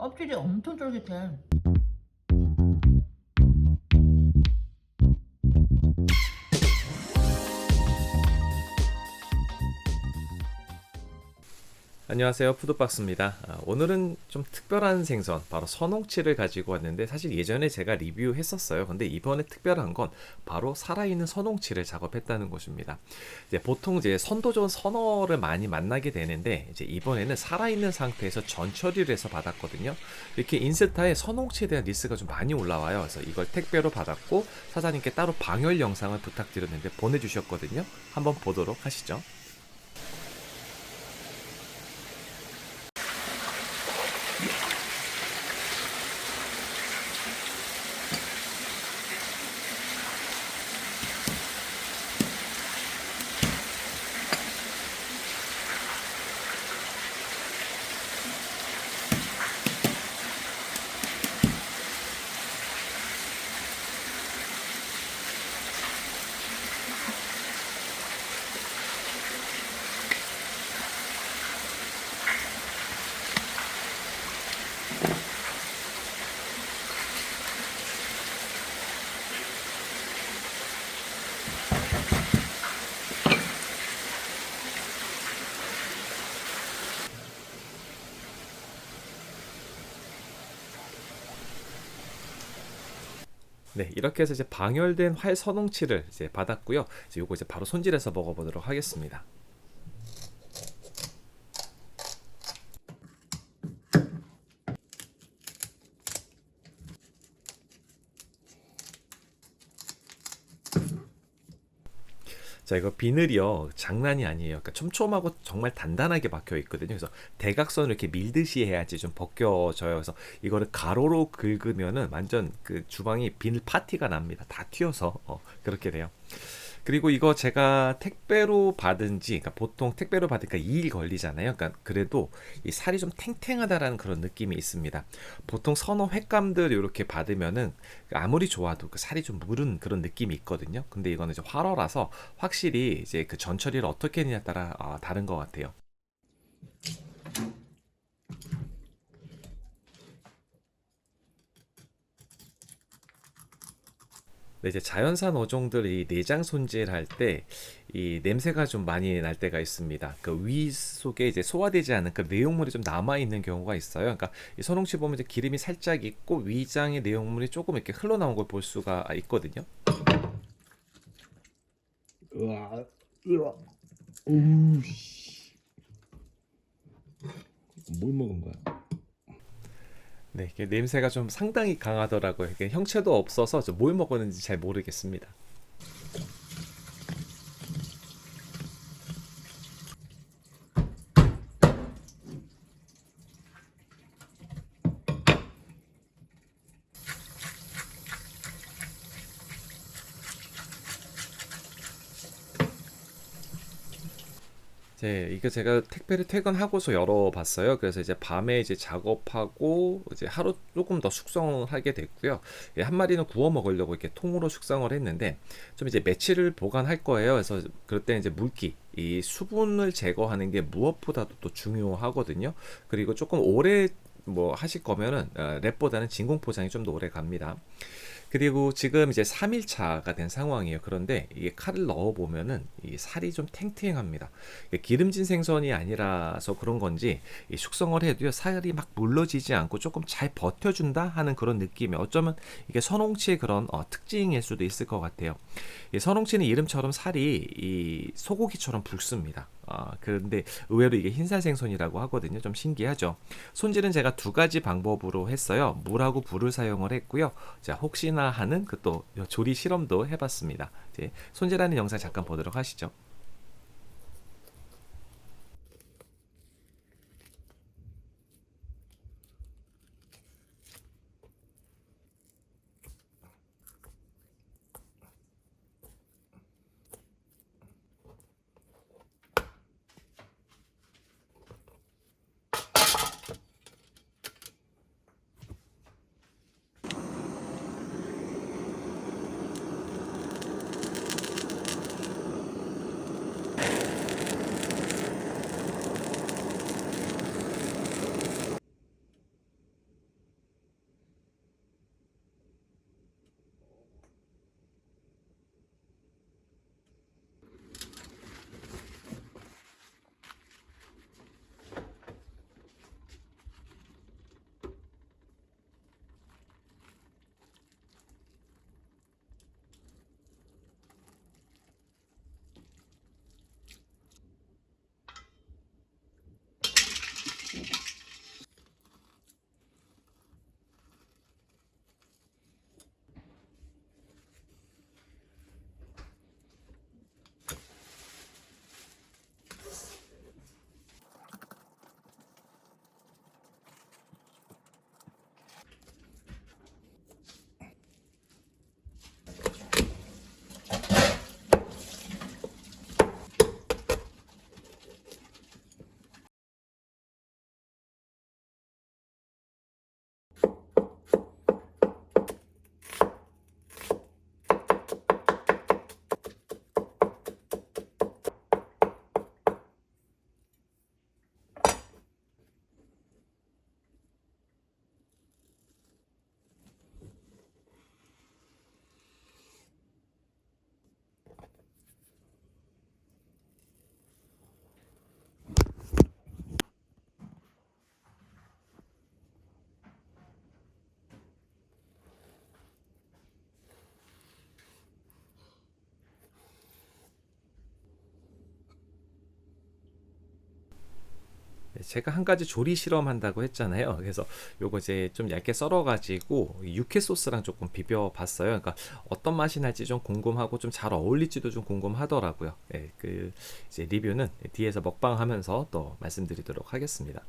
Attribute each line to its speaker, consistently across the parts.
Speaker 1: 껍질이 엄청 쫄깃해.
Speaker 2: 안녕하세요, 푸드박스입니다. 오늘은 좀 특별한 생선, 바로 선홍치를 가지고 왔는데, 사실 예전에 제가 리뷰했었어요. 근데 이번에 특별한 건 바로 살아있는 선홍치를 작업했다는 것입니다. 이제 보통 이제 선도 좋은 선어를 많이 만나게 되는데, 이제 이번에는 살아있는 상태에서 전처리를 해서 받았거든요. 이렇게 인스타에 선홍치에 대한 리스트가 좀 많이 올라와요. 그래서 이걸 택배로 받았고 사장님께 따로 방열 영상을 부탁드렸는데 보내주셨거든요. 한번 보도록 하시죠. 네, 이렇게 해서 이제 방열된 활 선홍치를 이제 받았고요. 이제 요거 이제 바로 손질해서 먹어보도록 하겠습니다. 자, 이거 비늘이요, 장난이 아니에요. 그러니까 촘촘하고 정말 단단하게 박혀 있거든요. 그래서 대각선을 이렇게 밀듯이 해야지 좀 벗겨져요. 그래서 이거를 가로로 긁으면은 완전 그 주방이 비늘 파티가 납니다. 다 튀어서 그렇게 돼요. 그리고 이거 제가 택배로 받은지, 그러니까 보통 택배로 받으니까 2일 걸리잖아요. 그러니까 그래도 이 살이 좀 탱탱하다라는 그런 느낌이 있습니다. 보통 선어 횟감들 이렇게 받으면은 아무리 좋아도 그 살이 좀 무른 그런 느낌이 있거든요. 근데 이거는 이제 활어라서 확실히 이제 그 전처리를 어떻게 했느냐에 따라 다른 것 같아요. 네, 이제 자연산 어종들이 내장 손질할 때 이 냄새가 좀 많이 날 때가 있습니다. 그 위 속에 이제 소화되지 않은 그 내용물이 좀 남아 있는 경우가 있어요. 그러니까 이 선홍치 보면 이제 기름이 살짝 있고 위장의 내용물이 조금 이렇게 흘러나온 걸 볼 수가 있거든요.
Speaker 3: 으아, 으아, 오우, 씨. 뭘 먹은 거야?
Speaker 2: 네, 이게 냄새가 좀 상당히 강하더라고요. 이게 형체도 없어서 뭘 먹었는지 잘 모르겠습니다. 이게 제가 택배를 퇴근하고서 열어봤어요. 그래서 이제 밤에 이제 작업하고 이제 하루 조금 더 숙성을 하게 됐고요. 한 마리는 구워 먹으려고 이렇게 통으로 숙성을 했는데 좀 이제 며칠을 보관할 거예요. 그래서 그럴 때 이제 물기, 이 수분을 제거하는 게 무엇보다도 또 중요하거든요. 그리고 조금 오래 뭐 하실 거면은 랩보다는 진공 포장이 좀 더 오래 갑니다. 그리고 지금 이제 3일차가 된 상황이에요. 그런데 이게 칼을 넣어 보면은 이 살이 좀 탱탱합니다. 이게 기름진 생선이 아니라서 그런 건지 이 숙성을 해도요, 살이 막 물러지지 않고 조금 잘 버텨준다 하는 그런 느낌이, 어쩌면 이게 선홍치의 그런 특징일 수도 있을 것 같아요. 이 선홍치는 이름처럼 살이 이 소고기처럼 붉습니다. 그런데 의외로 이게 흰살 생선이라고 하거든요. 좀 신기하죠. 손질은 제가 두 가지 방법으로 했어요. 물하고 불을 사용을 했고요. 자, 혹시나 하는 그 또 조리 실험도 해봤습니다. 이제 손질하는 영상 잠깐 보도록 하시죠. 네, 제가 한 가지 조리 실험한다고 했잖아요. 그래서 요거 이제 좀 얇게 썰어가지고 육회 소스랑 조금 비벼봤어요. 그러니까 어떤 맛이 날지 좀 궁금하고 좀 잘 어울릴지도 좀 궁금하더라고요. 네, 그 이제 리뷰는 뒤에서 먹방하면서 또 말씀드리도록 하겠습니다.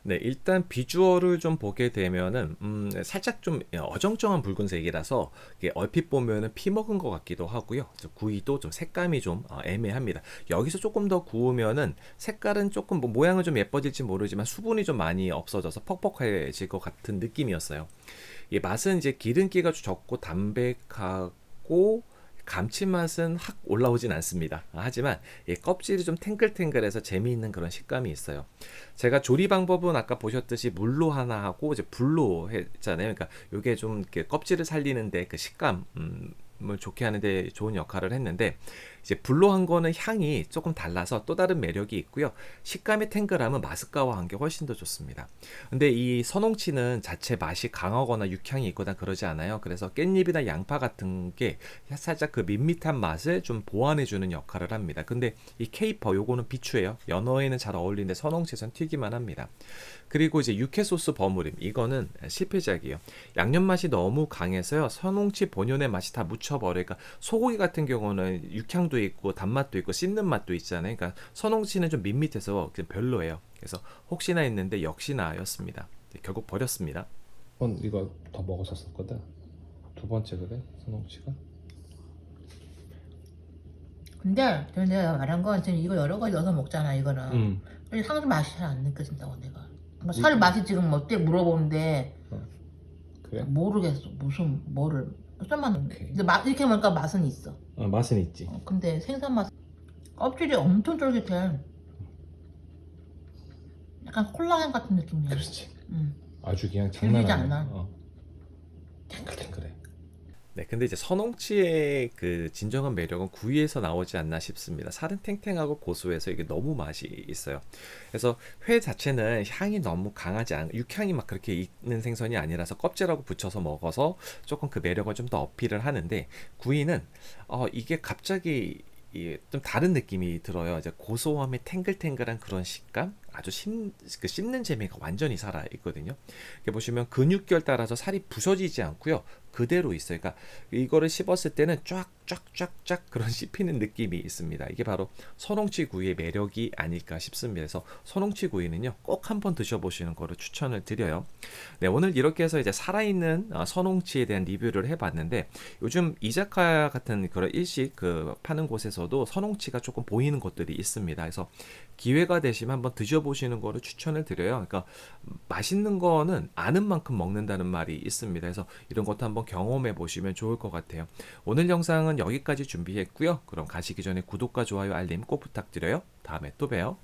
Speaker 2: 네, 일단 비주얼을 좀 보게 되면은 살짝 좀 어정쩡한 붉은색이라서 이게 얼핏 보면은 피 먹은 것 같기도 하고요. 구이도 좀 색감이 좀 애매합니다. 여기서 조금 더 구우면은 색깔은 조금 뭐 모양은 좀 예뻐질지 모르지만 수분이 좀 많이 없어져서 퍽퍽해질 것 같은 느낌이었어요. 이 맛은 이제 기름기가 적고 담백하고 감칠맛은 확 올라오진 않습니다. 하지만 이 껍질이 좀 탱글탱글해서 재미있는 그런 식감이 있어요. 제가 조리 방법은 아까 보셨듯이 물로 하나 하고 이제 불로 했잖아요. 그러니까 이게 좀 이렇게 껍질을 살리는데 그 식감 을 좋게 하는데 좋은 역할을 했는데 이제 불로 한 거는 향이 조금 달라서 또 다른 매력이 있고요. 식감이 탱글하면 마스카와 한 게 훨씬 더 좋습니다. 근데 이 선홍치는 자체 맛이 강하거나 육향이 있거나 그러지 않아요. 그래서 깻잎이나 양파 같은 게 살짝 그 밋밋한 맛을 좀 보완해주는 역할을 합니다. 근데 이 케이퍼 요거는 비추예요. 연어에는 잘 어울리는데 선홍치에선 튀기만 합니다. 그리고 이제 육회 소스 버무림 이거는 실패작이에요. 양념 맛이 너무 강해서요. 선홍치 본연의 맛이 다 묻혀버려. 그러니까 소고기 같은 경우는 육향도 있고 단맛도 있고 씹는 맛도 있잖아요. 그러니까 선홍치는 좀 밋밋해서 그냥 별로예요. 그래서 혹시나 했는데 역시나였습니다. 결국 버렸습니다.
Speaker 3: 이거 더 먹었었거든. 두 번째 그래 선홍치가.
Speaker 1: 근데 내가 말한 건 지금 이거 여러 가지 넣어서 먹잖아 이거는.
Speaker 3: 음.
Speaker 1: 근데 상수 맛이 잘 안 느껴진다고 내가. 뭐 살 맛이 지금 어때 물어보는데
Speaker 3: 그래?
Speaker 1: 모르겠어. 무슨 뭐를 좀만.
Speaker 3: 오케이.
Speaker 1: 근데 이렇게 먹으니까 맛은 있어.
Speaker 3: 맛은 있지.
Speaker 1: 근데 생선 맛 껍질이 엄청 쫄깃해. 약간 콜라겐 같은 느낌이야.
Speaker 3: 그렇지.
Speaker 1: 응.
Speaker 3: 아주 그냥 장난
Speaker 1: 질기지
Speaker 3: 아니야.
Speaker 1: 않아.
Speaker 3: 탱글탱글해.
Speaker 2: 네, 근데 이제 선홍치의 그 진정한 매력은 구이에서 나오지 않나 싶습니다. 살은 탱탱하고 고소해서 이게 너무 맛이 있어요. 그래서 회 자체는 향이 너무 강하지 않, 육향이 막 그렇게 있는 생선이 아니라서 껍질하고 붙여서 먹어서 조금 그 매력을 좀 더 어필을 하는데 구이는 이게 갑자기 좀 다른 느낌이 들어요. 이제 고소함에 탱글탱글한 그런 식감, 아주 그 씹는 재미가 완전히 살아 있거든요. 이렇게 보시면 근육결 따라서 살이 부서지지 않고요. 그대로 있어요. 그러니까 이거를 씹었을 때는 쫙쫙쫙쫙 그런 씹히는 느낌이 있습니다. 이게 바로 선홍치 구이의 매력이 아닐까 싶습니다. 그래서 선홍치 구이는요, 꼭 한번 드셔보시는 거를 추천을 드려요. 네, 오늘 이렇게 해서 이제 살아있는 선홍치에 대한 리뷰를 해봤는데 요즘 이자카야 같은 그런 일식 그 파는 곳에서도 선홍치가 조금 보이는 곳들이 있습니다. 그래서 기회가 되시면 한번 드셔보시는 거를 추천을 드려요. 그러니까 맛있는 거는 아는 만큼 먹는다는 말이 있습니다. 그래서 이런 것도 한번 경험해 보시면 좋을 것 같아요. 오늘 영상은 여기까지 준비했고요. 그럼 가시기 전에 구독과 좋아요, 알림 꼭 부탁드려요. 다음에 또 봬요.